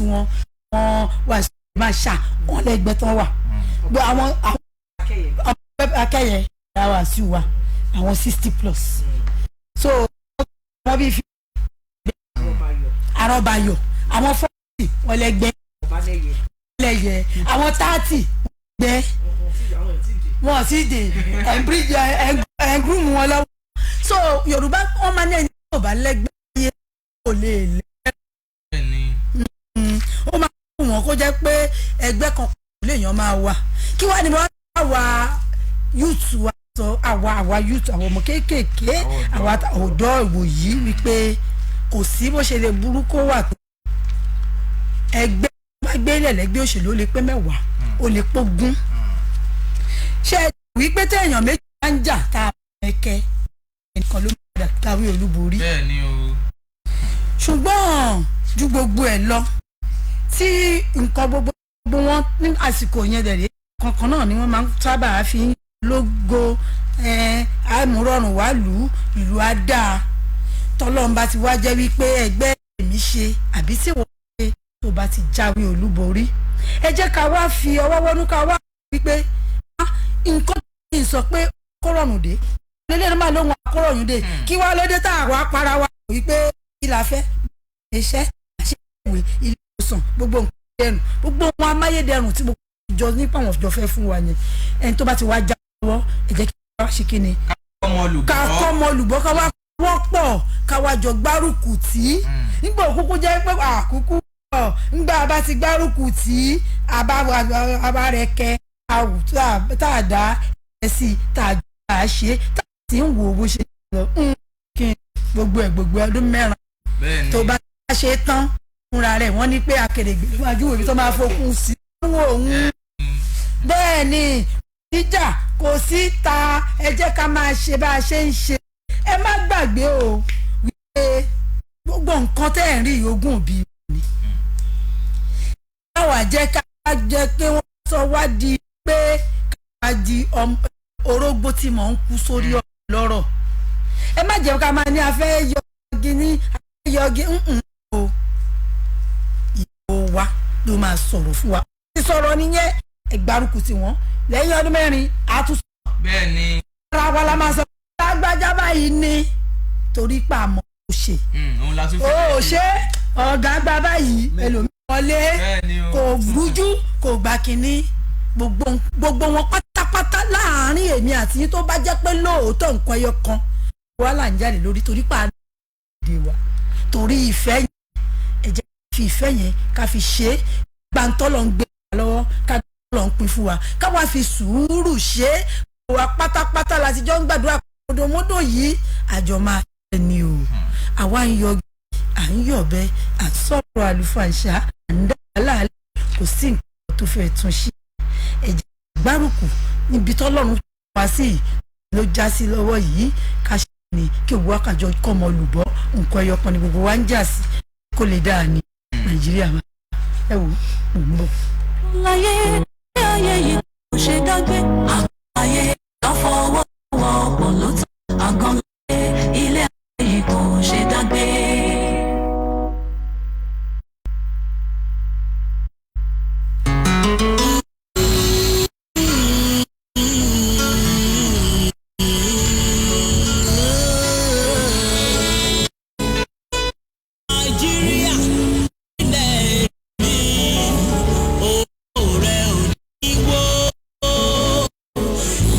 wọn wà máa ṣà wọn lẹ́gbẹ́ tán wà gbọ́ àwọn akẹ́yẹ wà sí wa àwọn 60 plus so wọ́n bí fi arọ́bayọ̀ àwọn 40 wọn lẹ́gbẹ́ lẹ́yẹ àwọn 30 gbẹ́ wọn sì dé ẹ̀ngúrùmù wọn lọ́wọ́ so Yorùbá wọn máa ní ẹni tó bá lẹ́gbẹ́ yẹ kò lè lẹ́gbẹ́ ó máa ń wọ́n kó jẹ́ pé ẹgbẹ́ kan kò léèyàn máa wà kí wàá ní wọ́n wá youth wa sọ àwa youth àwọn ọmọ kéékèèké àwa ọ̀dọ́ ìwòyí wípé kò sí bó ṣe lè burú kó wà tó ẹgbẹ́ bá gbélé lẹ́gbẹ́ òṣèlú ó lè pé 10 ó lè pógún ṣe wípé téèyàn méjì máa ń jà tá a mẹ́kẹ́ ẹnìkan ló padà káwé olúborí bẹ́ẹ̀ ni o ṣùgbọ́n ju gbogbo ẹ̀ lọ tí nǹkan gbogbo wọn ní àsìkò yẹn dẹ̀rẹ́ kankan náà ni wọ́n máa ń sábà fi ń lógo àmúrọ̀rùn wá ìlú àdá tọ́lọ́mbà ti wá jẹ́ wípé ẹgbẹ́ èmi ṣe àbí tí wọ́n ṣe tó bá ti jáwé olúborí ẹ jẹ́ ká wá fi ọwọ́ wọnú ká wá wípé nǹkan tí ń sọ pé kọ́rọ̀nù dé lélẹ́nu máa lóhun akọ́rọ̀nù dé kí wá lóde tá àwa para wa wípé ìlà fẹ́ iṣẹ́ àṣewé ilé ìwòsàn gbogbo nǹkan dẹrùn gbogbo wọn amáyédẹrùn tí gbogbo ìjọ nípa àwọn ìjọ fẹ́ fún wa yẹn ẹni tó bá ti wá já lọ́wọ́ ẹ jẹ́ kí wá ṣe kí ni ká kọ́ ọmọ olùgbọ́ ká wá wọ́pọ̀ ká wá jọ gbárùkù tí nígbà òkúkú jẹ́ pé àkúkú nígbà bá ti gbárùkù tí àbá rẹ̀ kẹ́ tá a dá ẹ̀ sí tá a jọ ṣe tá a ti ń wo bó ṣe lọ kí gbogbo ọdún 4 tó bá ṣe tán fúnra rẹ̀ wọ́n ní pé akèrègbè níwájú òbí tó máa fokùn sí òun bẹ́ẹ̀ ni ìjà kò sí ta ẹ jẹ́ ká máa ṣe bá a ṣe ń ṣe ẹ má gbàgbé o wípé gbogbo nǹkan tẹ́ ẹ̀ ń rí ogún òbí mi báwa jẹ́ ká jẹ́ pé wọ́n sọ wá di pé ká di orógbó tí mò ń kú sórí lọ́rọ̀ ẹ má jẹ́ ká máa ní afẹ́ yọgi ní yọgi o ìbò wa ló máa sọ̀rọ̀ fún wa ti sọ̀rọ̀ nìyẹn ẹgbàrúkú tí wọ́n lẹ́yìn ọdún 4 àtúnṣe bẹ́ẹ̀ ni ara wa la máa sọ lágbájá báyìí ni torí pa àmọ́ ó ṣe ó ṣe ọ̀gá gba báyìí ẹlòmíì wọlé kò rújú kò gbà kínní gbogbo wọn pátápátá láàárín èmi àti yín tó bá jẹ́ pé lóòótọ́ nǹkan ẹyọ kan wà là ń jáde lórí torí pa àdé wa torí ìfẹ́ yẹn ẹ jẹ́ fi ìfẹ́ yẹn ká fi ṣe gbàǹtọ́ lọ ń gbé wa lọ́wọ́ ká lọ ń pín fún wa ká wá fi sùúrù ṣe wa pátápátá láti jọ ń gbàdúrà mọdòmọdò yìí àjọ máa ṣe ni o àwa ń yọ à ń yọ̀bẹ à ń sọ̀rọ̀ àlùfàǹṣá à ń dá aláàlẹ́ kò sí nǹkan tó fẹ́ tún ṣe ẹ̀jẹ̀ gbárùkù níbi tọ́lọ́run wá sí ló já sí lọ́wọ́ yìí ká ṣe ni kí òwú àkàjọ kọ́ ọmọ olùbọ́ nǹkan ẹyọ kan ni gbogbo wa ń jà sí kó lè dáa ní Nàìjíríà máa ẹ wò ó ń bọ̀. láyé ayé yìí kò ṣe dágbé àgbáyé lọ́fọwọ́ ọ̀pọ̀ ló tán àgàn láyé ilé ayé yìí kò ṣe dágbé.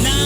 Now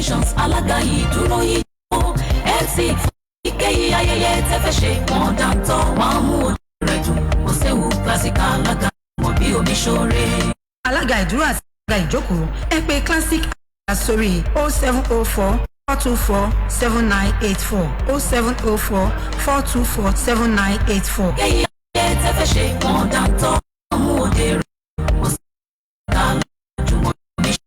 communications alága ìdúró yìí ó MC ìkéyìí ayẹyẹ tẹ́fẹ́ ṣe wọ́n dáńtọ́ wọ́n mú ojú rẹ̀ dùn kò séwu classic alága Jumobi Omisore. alága ìdúró àti alága ìjókòó ẹ pè classic sórí 0704 424 7984 0704 424 7984. ìkéyìí ayẹyẹ tẹ́fẹ́ ṣe wọ́n dáńtọ́ wọ́n mú ojú rẹ̀ kò séwu alága Jumobi Omisore.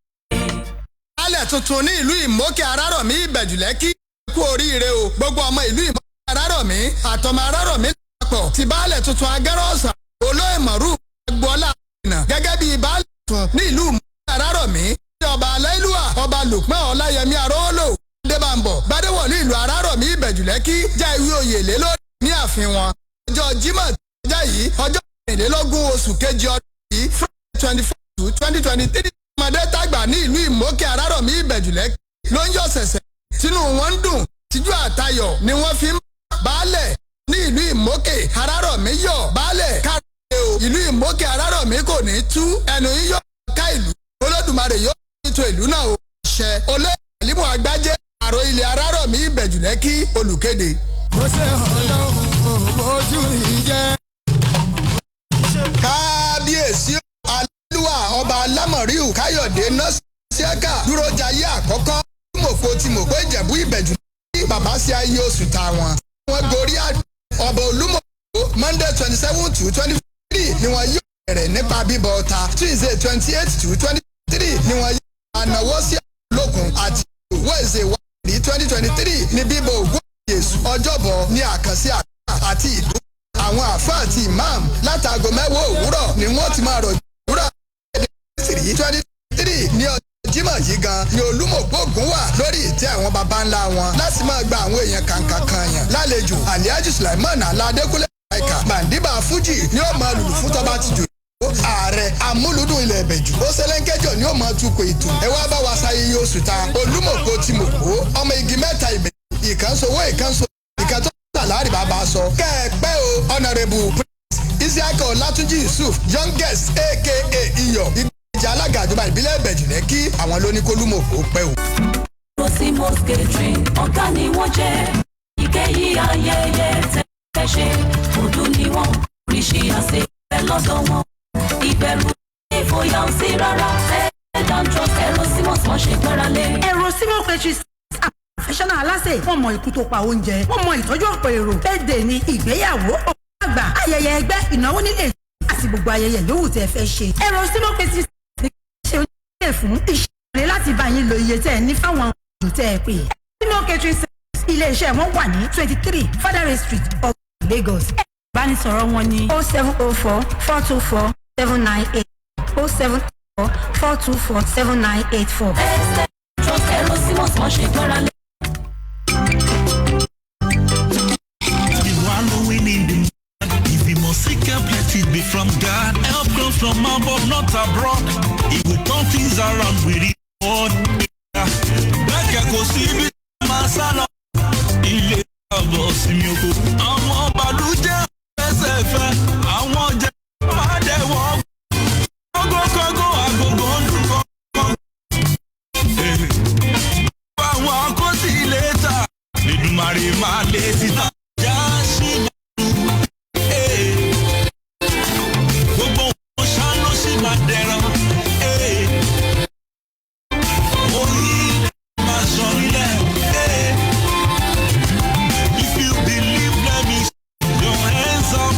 Baálẹ̀ tuntun ní ìlú Ìmọ̀kè Arárọ̀mí Ìbẹ̀jùlẹ́kì kú oríire o gbogbo ọmọ ìlú Ìmọ̀kè Arárọ̀mí àtọmọ Arárọ̀mí lápapọ̀ ti baálẹ̀ tuntun agẹ́rọ̀ọ̀sà olóyè mọ̀rú agboola ìnà gẹ́gẹ́ bíi baálẹ̀ tuntun ní ìlú Ìmọ̀kè Arárọ̀mí ní ọba aláìlúwà ọba Lukman Ọláyẹmí Arówólò Adébàmbọ̀ Gbadéwọ̀lú ìlú Arárọ̀mí Ìbẹ̀jùlẹ́kì já ìwé oyè lé lórí ní ààfin wọn ọjọ́ Jímọ̀ tó jẹ́ yìí ọjọ́ 23 oṣù kejì ọdún yìí Friday 24 2023 ọmọdé tàgbà ní ìlú Ìmọ̀kè Arárọ̀mí Ìbẹ̀jùlẹ́kì ló ń yọ̀ sẹ̀sẹ̀ tínú wọn ń dùn tíjú àtayọ̀ ni wọ́n fi ń baálẹ̀ ní ìlú Ìmọ̀kè Arárọ̀mí yọ̀ baálẹ̀ káre o ìlú Ìmọ̀kè Arárọ̀mí kò ní tú ẹnu yíyọ̀ ká ìlú Olódùmarè yóò ètò ìlú náà o ṣẹ olóyè Àlímù Àgbájé àrò ilẹ̀ Arárọ̀mí Ìbẹ̀jùlẹ́kì olùkéde. ó ṣe ọlọ́run ojú ìjẹ́. kábíyèsí aláìlúwà ọba alámọ̀ríù Káyọ̀dé nọ́ọ̀sìẹ́kà dúró jayé àkọ́kọ́ tí mòkó Ìjẹ̀bú Ìbẹ̀jú ní bàbá sí ayé oṣù táwọn. wọ́n gorí ọba Olúmọ̀kó Monday 27/2/2023 ni wọ́n yóò bẹ̀rẹ̀ nípa bíbọ ọta Tuesday 28/2/2023 ni wọ́n yóò ànáwó sí olókun àti Wednesday 2023 ní bíbọ ògún Jésù ọjọ́bọ̀ ní àkànṣe àti ìlú àwọn àfáà àti imam látago 10 òwúrọ̀ ni wọ́n ti máa rọ̀ ìwúrọ̀ 2023 ní ọjọ́ Jímọ̀ yìí gan ni Olúmọ̀kó Ògún wà lórí ìtẹ́ àwọn baba ńlá wọn láti máa gba àwọn èèyàn kàǹkàǹkàn yàn lálejò Alhaji Sulaiman Aládékúnlé Àìkà Màndíbà Fújì ni ó máa lùlù fún tọ́ba ti jò ààrẹ amúlùdùn ilẹ̀ Ìbẹ̀jú ó ṣẹlẹ́ńkẹ́jọ ni ó máa tukọ̀ ètò ẹ wá bá wa ṣayẹyẹ oṣù ta Olúmọ̀kó ti Mòkó ọmọ igi mẹ́ta Ìbẹ̀jú ìkànsowó ìkànsó tàlárí bàbá sọ kẹ́ẹ̀pẹ́ o Honourable Isiaka Ọlátúnjí Yusuf youngest aka Iyọ̀ ìgbẹ́jà alága ìjọba ìbílẹ̀ Ìbẹ̀jùlẹ́kì àwọn ló ní k'Olúmọ̀kó pẹ́ o. Rosimos catering ọ̀gá ni wọ́n jẹ́ ìkéyìí ayẹyẹ tẹ́fẹ́ ṣe ọdún ni wọ́n oríṣi àṣẹ ìfẹ́ lọ́dọ̀ wọn ìbẹ̀rù ìfòyà ò sí rárá ẹ̀ẹ́dàntọ́ Rosimos wọ́n ṣe gbára lé. Rosimos catering professional aláṣẹ wọ́n mọ ikú tó pa oúnjẹ wọ́n mọ ìtọ́jú ọ̀pọ̀ èrò bẹ́ẹ̀dẹ̀ ní ìgbéyàwó àgbà ayẹyẹ ẹgbẹ́ ìnáwó nílé àti gbogbo ayẹyẹ yòówù tẹ́ fẹ́ ṣe. Rosimos catering ṣe oúnjẹ fún ìṣẹ̀lẹ̀ láti bá yín lo iye tẹ́ ẹ ní fáwọn ọ̀dọ́ tẹ́ ẹ pè. Rosimos catering ilé-iṣẹ́ wọn wà ní 23 Fadare Street Lagos. ìbánisọ̀rọ̀ wọn ní 0704 424 798 0704 424 7984. ẹ̀ẹ́dàntọ́ Rosimos wọ́n ṣe gbára lé. If you must seek help, let it be from God. Help comes from above, not abroad. He will turn things around with his word. Bẹ́ẹ̀kẹ́ kò sí ibi tí máa sá lọ. Ilé àbọ̀ sí mi oko. Àwọn ọ̀bàlújẹ́ ẹsẹ̀ fẹ́. Àwọn jẹ́ máa dẹ̀ wọ́n. Kọ́gọ́kọ́gọ́ àgògò ń dùn kọ́kọ́. Àwọn akọ́sí ilé ta. Èdùmàrè máa lé síta. Já sí gbogbo wọn ṣá ló sì máa dẹran. Orí máa sọ nílẹ̀. If you believe, let me see your hands up.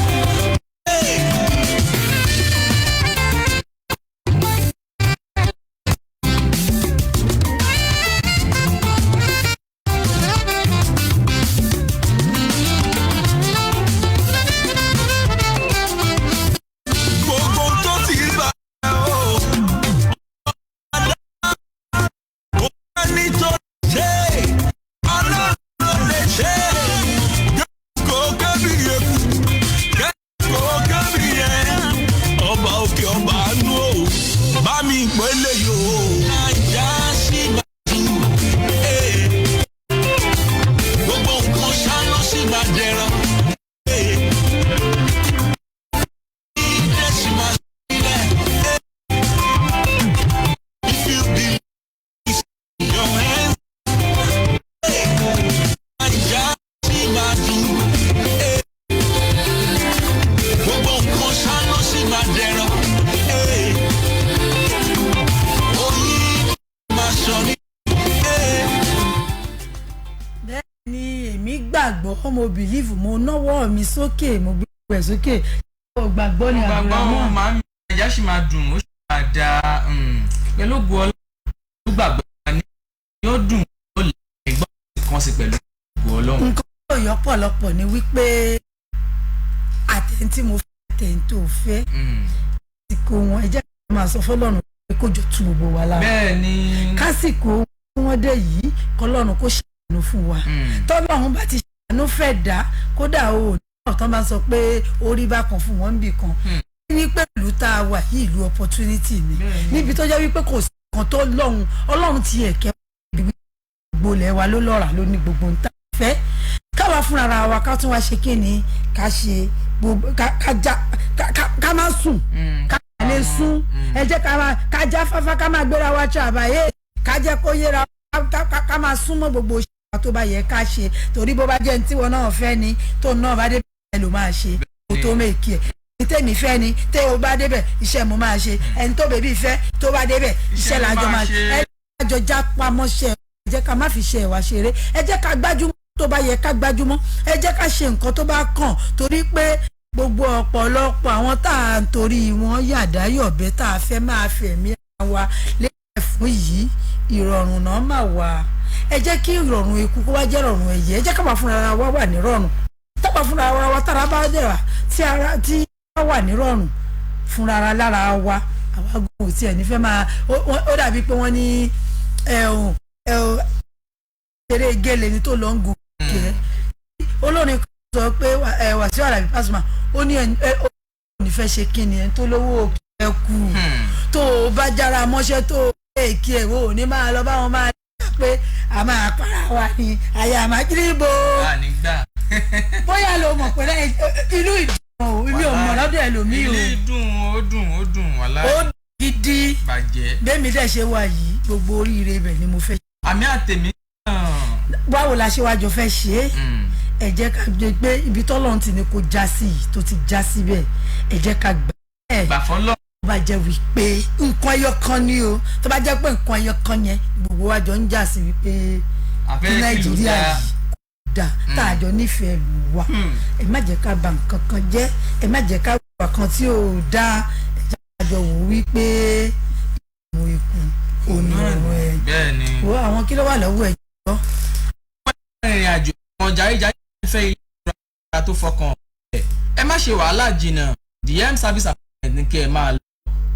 jọ̀ọ́ mo believe mo náwó mi sókè mo gbé pẹ̀ sókè ó gbàgbọ́ ni àbúrò máa ń ẹja sì máa dùn ó sì máa da pẹ̀lú ògùn ọlọ́run tó gbàgbọ́ ni yóò dùn ó lè gbọ́ kan sí pẹ̀lú ògùn ọlọ́run. nǹkan tó yọ pọ̀lọpọ̀ ni wípé àtẹ̀ntí mo fẹ́ tẹ̀ntó fẹ́ àsìkò wọn ẹ jẹ́ ká máa sọ fọlọ́run pé kó jọ tu gbogbo wa lára. bẹ́ẹ̀ ni kásìkò wọn dé yìí kọlọ́run kó ṣàánú fún wa tọ́lọ́run bá ti ṣàánú fẹ́ dá kódà o ọ̀tán bá sọ pé orí bá kan fún wọn níbì kan ní pẹ̀lú tá a wà yìí ìlú opportunity ni níbi tó jẹ́ wípé kò sí kan tó ọlọ́run ti ẹ̀kẹ́ gbogbo ilẹ̀ wa ló lọ́ra ló ní gbogbo ń tà fẹ́ káwa fúnra wa ká tún wá ṣe kí ni ká ṣe ká má sùn ká lè sùn ẹ jẹ́ ká já fáfá ká má gbéra wa ṣàbàyè ká jẹ́ kó yẹra ká má súnmọ́ gbogbo ìṣẹ́ tó bá yẹ ká ṣe torí bó bá jẹ́ ní tiwọn náà fẹ́ ni tó náà bá dé bẹ́ẹ̀ ló máa ṣe kó tó mèkì ẹ̀ tèmi fẹ́ ni tẹ́ o bá débẹ̀ iṣẹ́ mo máa ṣe ẹni tó bèbí fẹ́ tó bá débẹ̀ iṣẹ́ làjọ máa ṣe ẹ jọ já pamọ́ṣẹ́ ẹ jẹ́ ká má fi ṣe ẹ̀wà ṣeré ẹ jẹ́ ká gbájúmọ́ tó bá yẹ ká gbájúmọ́ ẹ jẹ́ ká ṣe nǹkan tó bá kàn torí pé gbogbo ọ̀pọ̀lọpọ̀ àwọn tá à ń torí wọn yàdá yọ̀bẹ tá a fẹ́ máa fẹ̀mí wa lẹ́yìn fún yìí ìrọ̀rùn náà mà wá ẹ jẹ́ kí ìrọ̀rùn ikú kó wá jẹ́ ìrọ̀rùn ẹ̀yẹ ẹ jẹ́ ká bá fúnra wa wà ní rọ̀rùn tábà fúnra wa tára bá dẹ̀ wá tí wà nírọ̀rùn fúnra ara lára wa àwa gbọ́n tí ẹ̀ nífẹ̀ẹ́ máa ó dàbí pé wọ́n ní eré gẹ́lẹ́ ni tó lọ ń gun kẹ́ olórin sọ pé Wàsíù Àlàbí Pasuma ó ní ó nífẹ̀ẹ́ ṣe kí ni ẹni tó lówó ẹ kú tó o bá jára mọ́ṣẹ́ tó o lè kí ẹ̀ wò ní máa lọ báwọn máa dá pé a máa para wa ní àyà àmàgíríbò bóyá ló mọ̀ pé inú ìdí mi ò mọ̀ lọ́dọ̀ ẹlòmíì o. ilé dùn wàhálà. ó gidi bàjẹ́. bẹ́ẹ̀mi dẹ̀ ṣe wà yìí gbogbo oríire bẹ̀ ni mo fẹ́. àmì àtẹ̀mí. báwo la ṣe wájọ fẹ́ ṣe é ẹ jẹ́ ká gbé pé ibi tọ́lọ́run ti ní kó já sí yìí tó ti já síbẹ̀ ẹ jẹ́ ká gbà ẹ̀. gbà fọlọ́. tó bá jẹ́ wípé nǹkan ẹyọ kan ni o tó bá jẹ́ pé nǹkan ẹyọ kan yẹn gbogbo wájọ ń jà sí wípé kí Nàìjíríà yìí dà tá a jọ nífẹ̀ẹ́ lù wá ẹ má jẹ́ ká bà nǹkan kan jẹ́ ẹ má jẹ́ ká wà kan tí ò dáa ẹ jẹ́ ká jọ wò wípé ìmọ̀ ikú òní ọ̀rọ̀ ẹ̀ wo àwọn kí ló wà lọ́wọ́ ẹ̀ jọ. ìrìn àjò àwọn jàre-jàre fẹ́ ilé ìtura tó fọkàn ẹ má ṣe wàhálà jìnnà DM service appointment ní kí ẹ máa lọ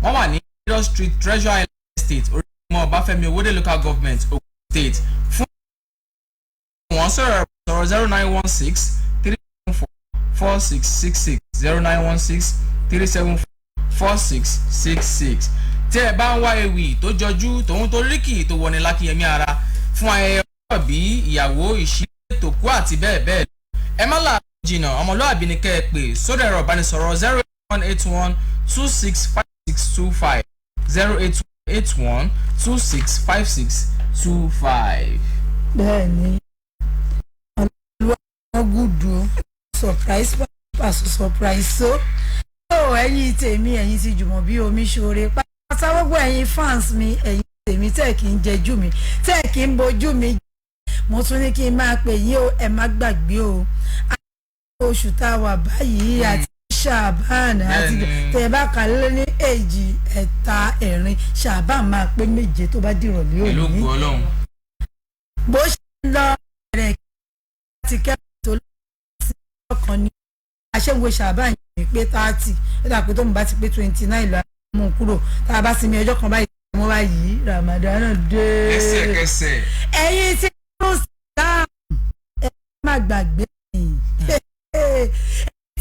wọ́n wà ní Middle Street Treasure Island Estate orílẹ̀-èdè Ọbáfẹ́mi Owódé local government Ogun State fún wọn sọ̀rọ̀ 0916-374-4666 0916-374-4666 tí ẹ bá ń wá ewì tó jọjú tòun tó ríkì tó wọni lákìyẹmí ara fún ayẹyẹ ọjọ́ bí ìyàwó ìṣílẹ̀ tó kú àti bẹ́ẹ̀ bẹ́ẹ̀ lọ ẹ má là jìnnà ọmọlúwàbí ni kẹ́ ẹ pè sórí ẹ̀rọ ìbánisọ̀rọ̀ 08181265625 08181265625. bẹ́ẹ̀ni gúdù surprise pàṣẹ surprise so ẹ̀yin tèmi ẹ̀yin ti Jumobi Omisore pátá gbogbo ẹ̀yin fans mi ẹ̀yin tèmi tẹ́ kí n jẹjú mi tẹ́ kí n bojú mi mo tún ní kí n máa pè yín o ẹ má gbàgbé o oṣù tá a wà báyìí àti Ṣàbán àti tẹ́ bá kàlẹ́ ní èjì ẹ̀ta ẹ̀rin Ṣàbán máa pé méje tó bá dìrọ̀lẹ́ òní bó ṣe ń lọ rẹ̀ ti kẹ́ ọkàn ní aṣẹ́wó Ṣàbán yìí pé 30 ẹ̀dá pé tó ń bá ti pé 29 lọ mú un kúrò tá a bá sinmi ọjọ́ kan báyìí wọ́n bá yí Ramadan dé. ẹsẹ̀kẹsẹ̀. ẹ̀yin tí ó sá ẹ má gbàgbé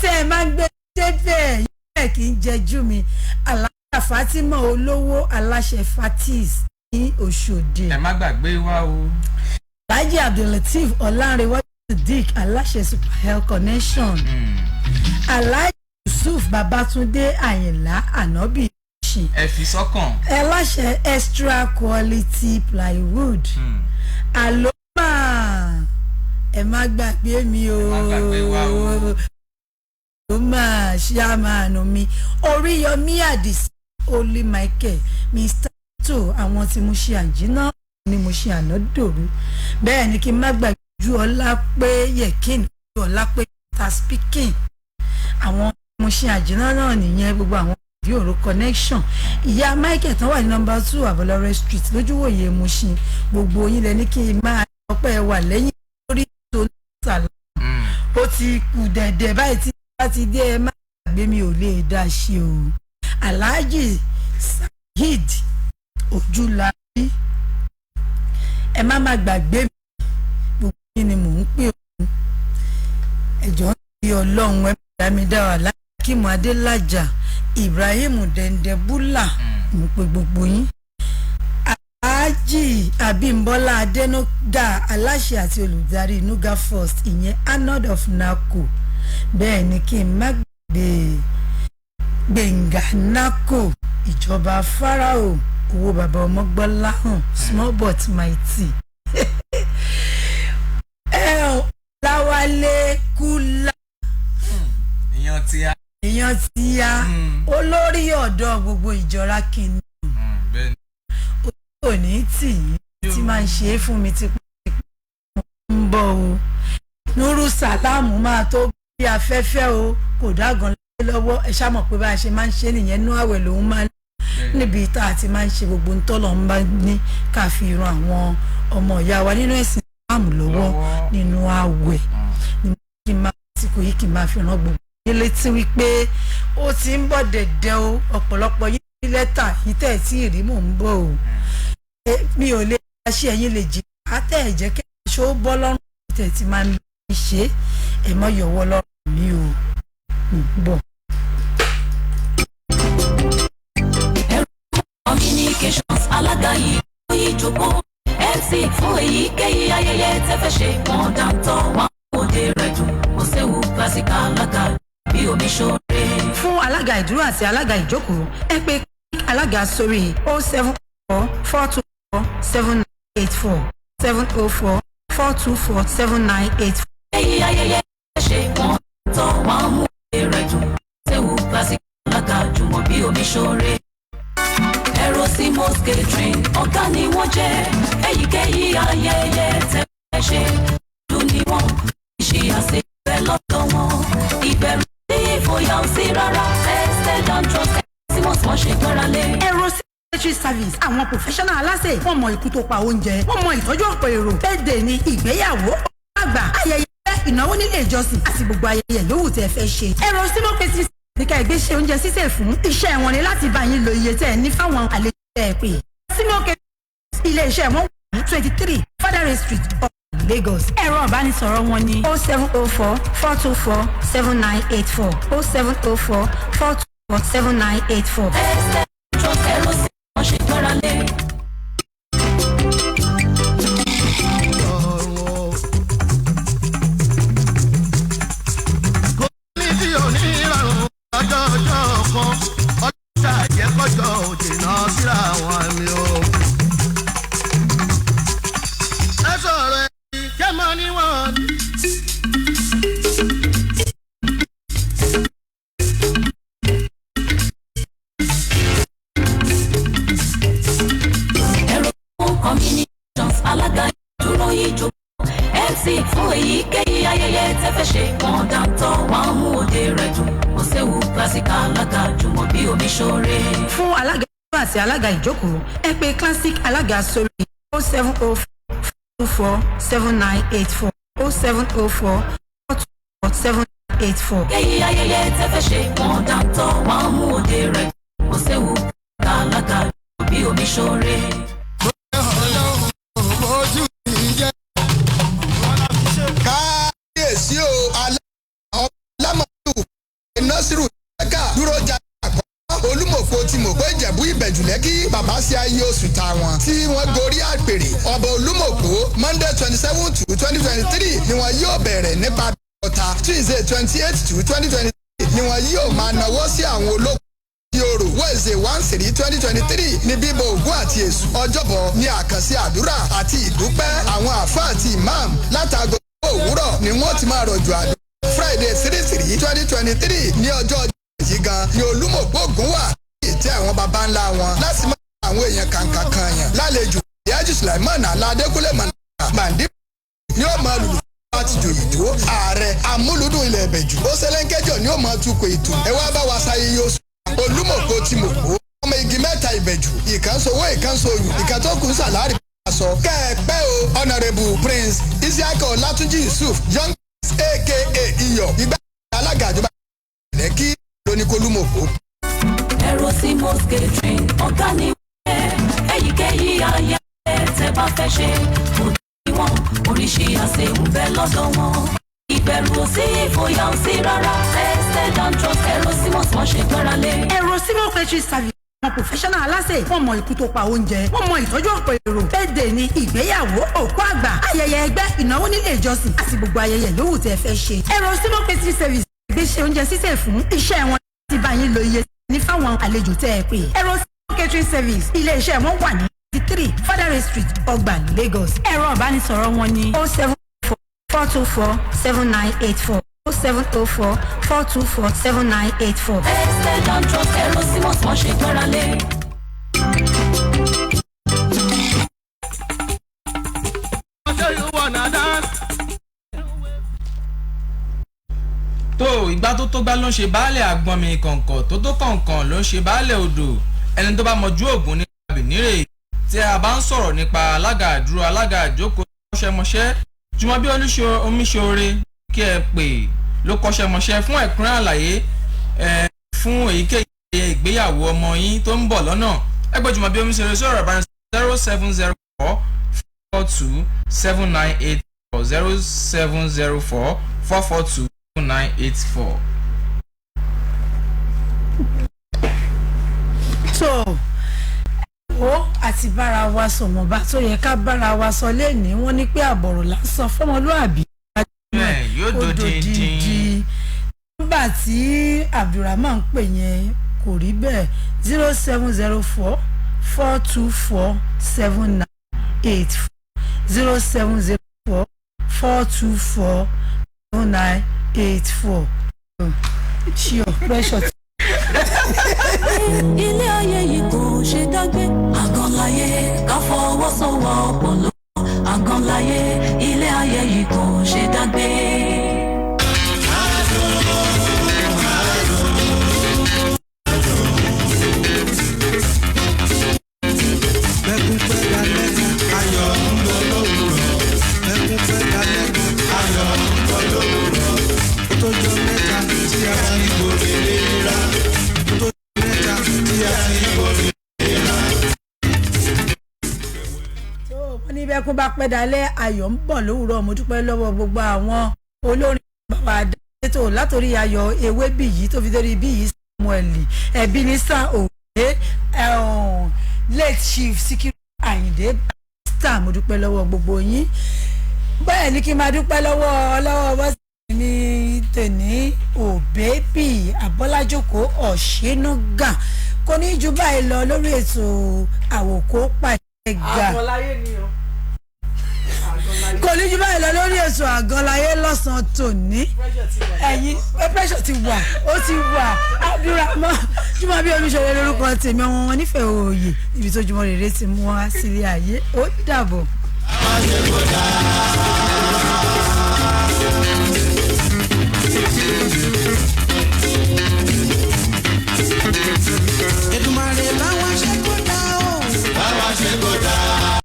tí ẹ má gbé débẹ̀ yíyẹ kì í jẹjú mi aláṣà Fatima olówó aláṣẹ Fatis ní Òṣòdì. ẹ má gbàgbé wa o. Alhaji Abdulateef Ọlánrewájú Sadiq aláṣẹ Super Health Connection Alhaji Yusuf Babatunde Àyìnlá Ànábì ṣì ẹ fi sọ́kàn. aláṣẹ Extra Quality Plywood Aloma ẹ má gbàgbé mi o ẹ má gbàgbé wa o. Aloma ṣíàmánu mi Oríyọmí Àdìsí Olí Michael Mr. tó àwọn tí mo ṣe àjínà ni mo ṣe ànádòru bẹ́ẹ̀ ni kí n má gbàgbé ju ọlá pé yẹ̀kín Ọlápé ta speaking àwọn Mushin Àjìnà náà nìyẹn gbogbo àwọn bí òru connection ìyá Michael tán wà ní number 2 Abolore street lójúwòye Mushin gbogbo yín lẹ ní kí n máa ọpẹ́ wà lẹ́yìn lórí tó sàlá ó ti kù dẹ̀dẹ̀ báyìí tí bá ti dé ẹ má gbé mi ò lè dá ṣe o Alhaji Saheed Ojúlárí ẹ má gbàgbé mi gbogbo yín ni mò ń pè ó ẹjọ́ ní Ọlọ́run ẹ dá mi dá wà Lákìmọ̀ Adélájà Ibrahim Dendebula mo pe gbogbo yín Alhaji Abímbọ́lá Adénúgà aláṣẹ àti olùdarí Nuga First ìyẹn Arnold of Nako bẹ́ẹ̀ ni kí n má gbé Gbẹ̀ngà Nako ìjọba Fáráò owó bàbá Ọmọgbọ́lá hàn small but mighty Láwálé Kúlá èèyàn ti ya olórí ọ̀dọ́ gbogbo ìjọra kìíní ó ní tí máa ń ṣe é fún mi ti ń bọ̀ o Nuru Salamu máa tó bí afẹ́fẹ́ o kò dágan lọ́wọ́ ẹ ṣá mọ̀ pé bá a ṣe máa ń ṣe nìyẹn nú àwẹ̀ lòun máa ń níbi tá a ti máa ń ṣe gbogbo ń tọ́lọ̀ ń bá ní ká fi ran àwọn ọmọ ìyá wa nínú ẹ̀sìn Islam lọ́wọ́ nínú àwẹ̀ ni kí n máa tí kò yí kí n máa fi ran gbogbo létí wípé ó ti ń bọ̀ dẹ̀dẹ̀ o ọ̀pọ̀lọpọ̀ yìí lẹ́tà yìí tẹ̀ tí ìrí mò ń bọ̀ o mi ò lè ṣe ẹ̀yin lè jì àtẹ̀ ẹ̀jẹ̀ kí ṣó bọ́ lọ́rùn tẹ̀ tí máa ń ṣe ẹ̀ mọ́ yọ̀wọ́ lọ́rùn mi ò bọ̀. Communications alága yìí ó yí jókòó MC fún èyíkéyìí ayẹyẹ tẹ́fẹ́ ṣe wọ́n dáńtọ́ wọn òde rẹ̀ dùn ó séwu classic alága bí Omisore. Fún alága ìdúró àti alága ìjókòó ẹ pè alága sórí 074 424 7984 704 424 7984. èyí ayẹyẹ ṣe wọ́n tọ́ wọn mú òde rẹ̀ dùn ó séwu classic alága Jumobi Omisore. Erosimos catering ọ̀gá ni wọ́n jẹ́ èyíkéyìí ayẹyẹ tẹ́ ṣe dùn ní wọn ìṣe àṣepẹ́ lọ́dọ̀ wọn ìbẹ̀rù ní ìfòyà ò sí rárá tested and trusted tí wọ́n sọ ṣe gbára lé. Erosimos service àwọn professional aláṣẹ wọ́n mọ ikú tó pa oúnjẹ wọ́n mọ ìtọ́jú ọ̀pọ̀ èrò bẹ́ẹ̀dẹ̀ ní ìgbéyàwó àgbà ayẹyẹ ìnáwó nílé ìjọsìn àti gbogbo ayẹyẹ yòówù tẹ́ fẹ́ ṣe. Erosimos catering ní ká ẹgbẹ́ ṣe oúnjẹ sísè fún iṣẹ́ wọn ni láti bá yín lo iye tẹ́ ẹ ní fáwọn àlejò ẹ̀ pé. Simoke ilé iṣẹ́ wọn wà ní 23 Federal Street Lagos. Ẹ̀rọ ìbánisọ̀rọ̀ wọn ní 0704 424 7984 0704 424 7984. ẹsẹ̀ trust Erosimos ṣe gbára lé. Communications alága ìdúró ìjókòó MC fún èyíkéyìí ayẹyẹ tẹ́fẹ́ ṣe wọ́n dáńtọ́ wọn mú òde rẹ̀ dùn ó séwu classic alága Jumobi Omisore. Fún alága ìdúró àti alága ìjókòó ẹ pè classic alága sórí 0704 424 7984 0704 424 7984. èyí ayẹyẹ tẹ́fẹ́ ṣe wọ́n dáńtọ́ wọn mú òde rẹ̀ dùn ó séwu alága Jumobi Omisore. Káyèsí o alámọ̀lù Nasiru ẹ̀ka dúró jà àkọ́kọ́ Olúmọ̀fó ti mọ̀ pé Ìjẹ̀bú Ìbẹ̀jùlẹ́kì bàbá sí ayé oṣù tàwọn tí wọ́n gorí àpèrè ọba Olúmọ̀fó Monday 27/2/2023 ni wọ́n yóò bẹ̀rẹ̀ nípa ọ̀tà Tuesday 28/2/2023 ni wọ́n yóò máa nawọ́ sí àwọn ológun Yòrò Wednesday 1/3/2023 ní bíbọ Ògún àti Èṣù ọjọ́bọ̀ ní àkànṣe àdúrà àti ìdúpẹ́ àwọn àfáà àti imam látago òwúrọ̀ ni wọ́n ti máa rọ̀jò àdúrà Friday 3/3/2023 ní ọjọ́ yìí gan ni Olúmọ̀pọ̀ Ògún wà ìtẹ́ àwọn baba ńlá wọn láti máa àwọn èèyàn kàǹkàǹkàn yàn lálejò Ìyájú Sulaiman Aládékúnlé Màndí ni ó máa lùlù láti jòyè tó ààrẹ àmúlùdùn ilẹ̀ ìbẹ̀jù ó ṣẹlẹ́ńkẹ́jọ ni ó máa tukọ̀ ètò ẹ wá bá wa ṣayẹyẹ oṣù olúmọ̀kó tí mo kó ọmọ igi mẹ́ta ìbẹ̀jù ìkànsówó ìkànsóyù ìkàtókùn sàlárì aṣọ kẹ́ẹ̀pẹ́ o honourable prince isiaka olatunji yusuf young aka iyọ̀ ìgbà alága àjọba lẹ́kí lóníkólúmọ̀kó. ẹ̀rọ sí mosque train ọ̀gá ni èyíkéyìí ayé tẹ́ bá fẹ́ ṣe òdì wọn oríṣi àṣẹ ń bẹ lọ́dọ̀ wọn ìbẹ̀rù sí ìfòyà ò sí rárá tested and trust ẹ̀rọ sí mosque wọ́n ṣe gbára lé. ẹ̀rọ símọ́ pẹ̀trí service àwọn professional aláṣẹ wọ́n mọ ikú tó pa oúnjẹ wọ́n mọ ìtọ́jú ọ̀pọ̀ èrò bẹ́ẹ̀dẹ̀ ní ìgbéyàwó òkú àgbà ayẹyẹ ẹgbẹ́ ìnáwó nílé ìjọsìn àti gbogbo ayẹyẹ yòówù tẹ́ fẹ́ ṣe. ẹ̀rọ símọ́ pẹ̀trí service gbéṣẹ́ oúnjẹ sísè fún iṣẹ́ wọn ti bá yín lo iye ní fáwọn àlejò tẹ́ ẹ pè. ẹ̀rọ símọ́ catering service ilé iṣẹ́ wọn wà ní 3 Fadare Street Ọgbà Lagos. ẹ̀rọ ìbánisọ̀rọ̀ wọn ní 07424247984 07044247984. tested and trust ẹ̀rọ sí mosque wọ́n ṣe gbára lé. tó ìgbà tó tó gbá ló ń ṣe baálé àgbọn mi kọ̀ǹkọ̀ tó tó kọ̀ǹkọ̀ ló ń ṣe baálé odò ẹni tó bá mọjú ògùn ní abìnírè tí a bá ń sọ̀rọ̀ nípa alága àdúró alága àjókòó kọ́ṣẹ́mọṣẹ́ Jumobi Omisore kí ẹ pè ló kọ́ṣẹ́mọṣẹ́ fún ẹ̀kúnrẹ́ àlàyé fún èyíkéyìí ìgbéyàwó ọmọ yín tó ń bọ̀ lọ́nà ẹgbẹ́ Jumobi Omisore sọ̀rọ̀ bá 0704 442 7984 0704 442 984. so ó àti bára wa sọ̀mọ́ bá tó yẹ ká bára wa sọ lẹ́ni wọ́n ní pé àbọ̀rọ̀ lásán fọmọlúàbí yóò dòdìdì. nígbà tí Abdulrahman pè yẹn kò rí bẹ́ẹ̀ 0704 424 7984 0704 424 7984. Sure, pressure. ilé ayé yìí kò ṣe dágbé àgànláyé ká fọwọ́sowọ́pọ̀ lọ àgànláyé ilé ayé yìí kò ṣe dágbé. bẹ́kún bá pẹ́ dalẹ́ ayọ̀ ń bọ̀ lówùrọ̀ mo dúpẹ́ lọ́wọ́ gbogbo àwọn olórin bàbá àdètò látòrí ayọ̀ ewébì yìí tó fi dórí bí yìí Samuel ẹbí ní sàn òwe late chief Sikiru Ayinde star mo dúpẹ́ lọ́wọ́ gbogbo yín bẹ́ẹ̀ ni kí n máa dúpẹ́ lọ́wọ́ bọ́sì ní tèní òbẹ́bì Abọ́lájókòó Ọ̀ṣẹ́núgà kò ní jù báyìí lọ lórí ètò àwòkọ́ pàṣẹ gà kò ní jù báyìí lọ lórí ètò àgọ́láyé lọ́sàn-án tòní ẹ̀yin pressure ti wà ó ti wà Abdulrahman Jumobi Omisore lórúkọ tèmi ọmọ wọn nífẹ̀ẹ́ òòyè ibi tó Jùmọ̀ rere ti mú wá sílé ayé ó dàbọ̀.